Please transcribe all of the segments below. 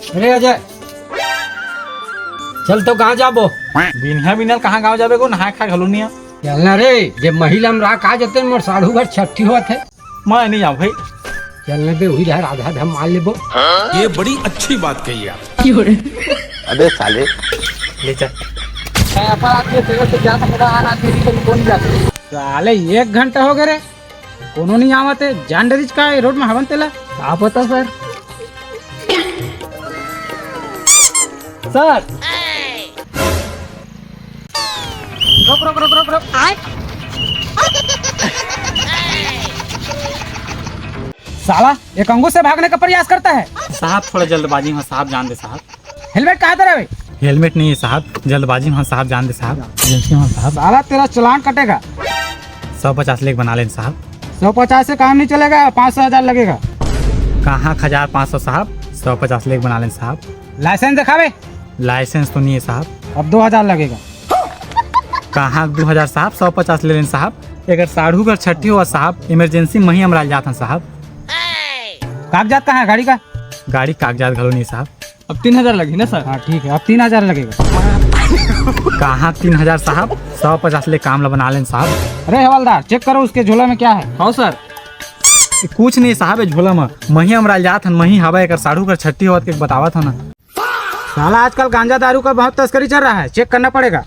अरे अजय चल तो कहाँ जाबो? बिन्हा बिनल कहाँ गाँव जाबे को नहा खा घलो नहीं चलना रे जब महिला में रहा कहा जाते मोर साढ़ू घर छठी हुआ थे। मैं नहीं जाऊँ भाई। चलने पे हुई रहा राधा धाम मान लेबो। ये बड़ी अच्छी बात कही आप। अबे साले ले चल। साले 1 घंटा हो गए रे कोनो नहीं आवते जान डरीज का रोड में हवन तेला आप बता सर। सर रुक रुक रुक रुक रुक साला एक अंगूर से भागने का प्रयास करता है। साहब थोड़ा जल्दबाजी में साहब जान दे साहब। हेलमेट कहाँ तेरा भाई? हेलमेट नहीं है साहब, जल्दबाजी में साहब जान दे साहब। एजेंसी में साहब साला तेरा चलान कटेगा। 150 लेख बना लें साहब। 150 से काम नहीं चलेगा, 500-1000 लगेगा। कहाँ 1500 साहब, 150 लेख बना लें साहब। लाइसेंस दिखावे। लाइसेंस तो नहीं है साहब। अब 2000 लगेगा। कहाँ 2000 साहब, 150 ले लें साहब। अगर साढ़ू घर छठी हुआ साहब, इमरजेंसी में ही हम जाता साहब। कागजात कहाँ है गाड़ी का? गाड़ी कागजात घलो नहीं साहब। अब 3000 लगी ना सर? हाँ ठीक है, अब 3000 लगेगा। कहाँ 3000 साहब, 150 ले काम ला बना लें साहब। अरे हवलदार चेक करो उसके झोला में क्या है। हाँ सर। कुछ नहीं साहब है झोला में, मही हमरा जात हन, मही हवा एक साढ़ू कर छठी होत के बतावा था ना। साला आजकल गांजा दारू का बहुत तस्करी चल रहा है, चेक करना पड़ेगा।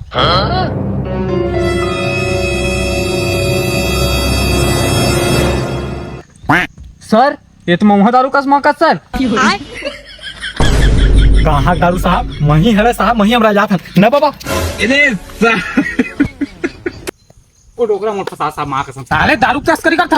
सर ये तो महुआ दारू का मौका सर। कहाँ दारू साहब, मही हरे साहब, मही हमरा जात हन ना बाबा। ओ डोकरा मोट फसा साहब मां कसम। साले दारू तस्करी करता।